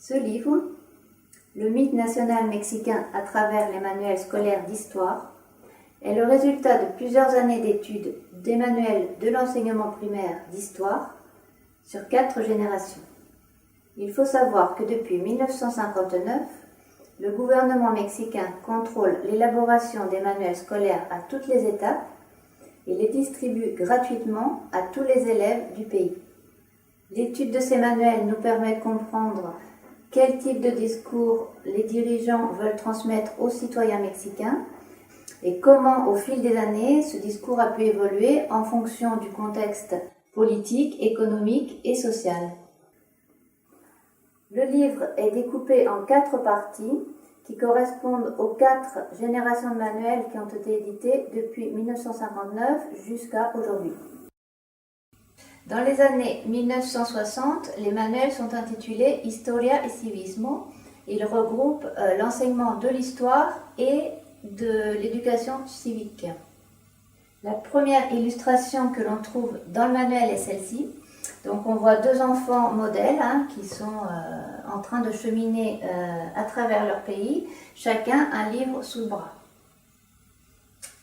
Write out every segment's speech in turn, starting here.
Ce livre, Le mythe national mexicain à travers les manuels scolaires d'histoire, est le résultat de plusieurs années d'études des manuels de l'enseignement primaire d'histoire sur 4 générations. Il faut savoir que depuis 1959, le gouvernement mexicain contrôle l'élaboration des manuels scolaires à toutes les étapes et les distribue gratuitement à tous les élèves du pays. L'étude de ces manuels nous permet de comprendre quel type de discours les dirigeants veulent transmettre aux citoyens mexicains et comment, au fil des années, ce discours a pu évoluer en fonction du contexte politique, économique et social. Le livre est découpé en 4 parties qui correspondent aux 4 générations de manuels qui ont été édités depuis 1959 jusqu'à aujourd'hui. Dans les années 1960, les manuels sont intitulés Historia y Civismo. Ils regroupent l'enseignement de l'histoire et de l'éducation civique. La première illustration que l'on trouve dans le manuel est celle-ci. Donc on voit 2 enfants modèles qui sont en train de cheminer à travers leur pays, chacun un livre sous le bras.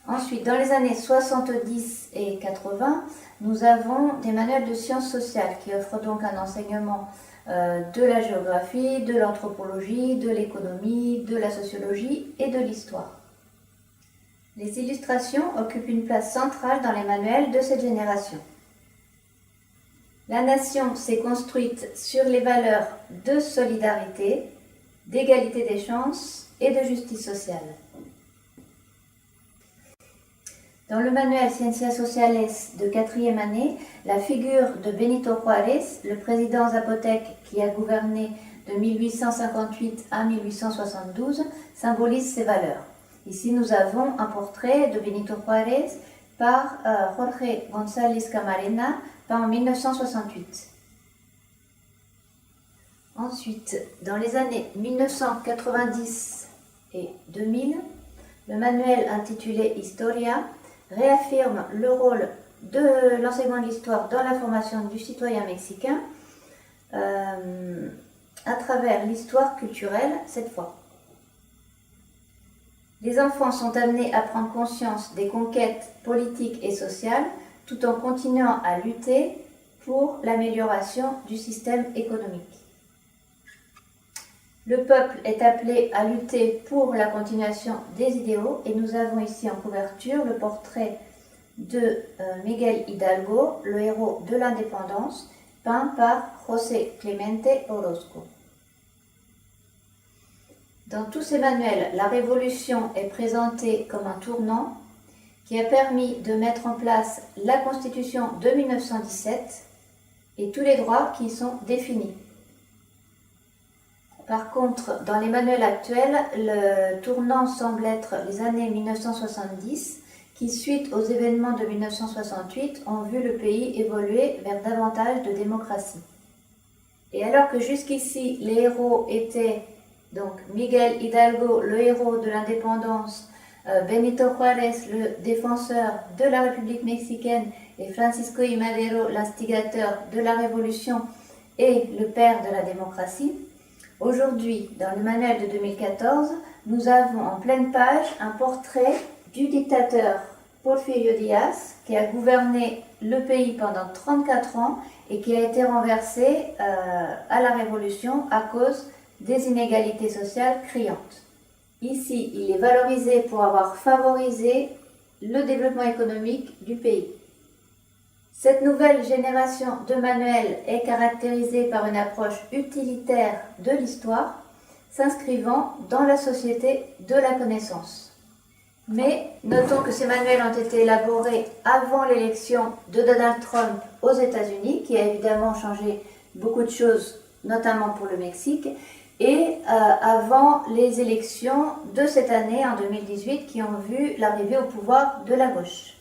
Ensuite, dans les années 70 et 80, nous avons des manuels de sciences sociales qui offrent donc un enseignement de la géographie, de l'anthropologie, de l'économie, de la sociologie et de l'histoire. Les illustrations occupent une place centrale dans les manuels de cette génération. La nation s'est construite sur les valeurs de solidarité, d'égalité des chances et de justice sociale. Dans le manuel Ciencias Sociales de 4e année, la figure de Benito Juárez, le président zapotèque qui a gouverné de 1858 à 1872, symbolise ces valeurs. Ici, nous avons un portrait de Benito Juárez par Jorge González Camarena, peint en 1968. Ensuite, dans les années 1990 et 2000, le manuel intitulé Historia réaffirme le rôle de l'enseignement de l'histoire dans la formation du citoyen mexicain à travers l'histoire culturelle cette fois. Les enfants sont amenés à prendre conscience des conquêtes politiques et sociales tout en continuant à lutter pour l'amélioration du système économique. Le peuple est appelé à lutter pour la continuation des idéaux et nous avons ici en couverture le portrait de Miguel Hidalgo, le héros de l'indépendance, peint par José Clemente Orozco. Dans tous ces manuels, la Révolution est présentée comme un tournant qui a permis de mettre en place la Constitution de 1917 et tous les droits qui y sont définis. Par contre, dans les manuels actuels, le tournant semble être les années 1970 qui, suite aux événements de 1968, ont vu le pays évoluer vers davantage de démocratie. Et alors que jusqu'ici, les héros étaient donc Miguel Hidalgo, le héros de l'indépendance, Benito Juárez, le défenseur de la République mexicaine, et Francisco I. Madero, l'instigateur de la Révolution et le père de la démocratie, aujourd'hui, dans le manuel de 2014, nous avons en pleine page un portrait du dictateur Porfirio Díaz, qui a gouverné le pays pendant 34 ans et qui a été renversé à la Révolution à cause des inégalités sociales criantes. Ici, il est valorisé pour avoir favorisé le développement économique du pays. Cette nouvelle génération de manuels est caractérisée par une approche utilitaire de l'histoire, s'inscrivant dans la société de la connaissance. Mais notons que ces manuels ont été élaborés avant l'élection de Donald Trump aux États-Unis, qui a évidemment changé beaucoup de choses, notamment pour le Mexique, et avant les élections de cette année, en 2018, qui ont vu l'arrivée au pouvoir de la gauche.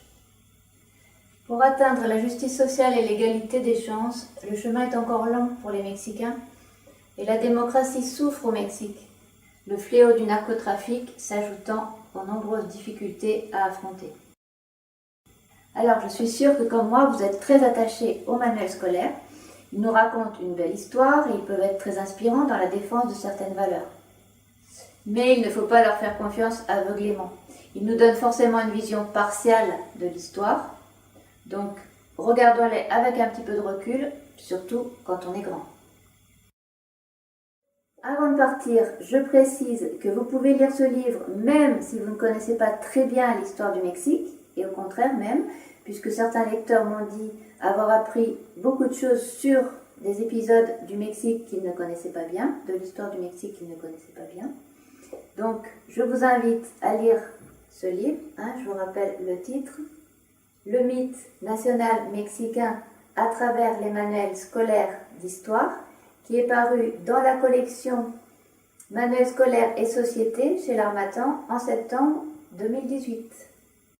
Pour atteindre la justice sociale et l'égalité des chances, le chemin est encore long pour les Mexicains et la démocratie souffre au Mexique, le fléau du narcotrafic s'ajoutant aux nombreuses difficultés à affronter. Alors, je suis sûre que comme moi, vous êtes très attachés au manuel scolaire Ils nous racontent une belle histoire et ils peuvent être très inspirants dans la défense de certaines valeurs. Mais il ne faut pas leur faire confiance aveuglément. Ils nous donnent forcément une vision partiale de l'histoire. Donc, regardons-les avec un petit peu de recul, surtout quand on est grand. Avant de partir, je précise que vous pouvez lire ce livre même si vous ne connaissez pas très bien l'histoire du Mexique, et au contraire même, puisque certains lecteurs m'ont dit avoir appris beaucoup de choses sur des épisodes du Mexique qu'ils ne connaissaient pas bien, de l'histoire du Mexique qu'ils ne connaissaient pas bien. Donc, je vous invite à lire ce livre, je vous rappelle le titre, Le mythe national mexicain à travers les manuels scolaires d'histoire, qui est paru dans la collection Manuels scolaires et société chez l'Harmattan en septembre 2018.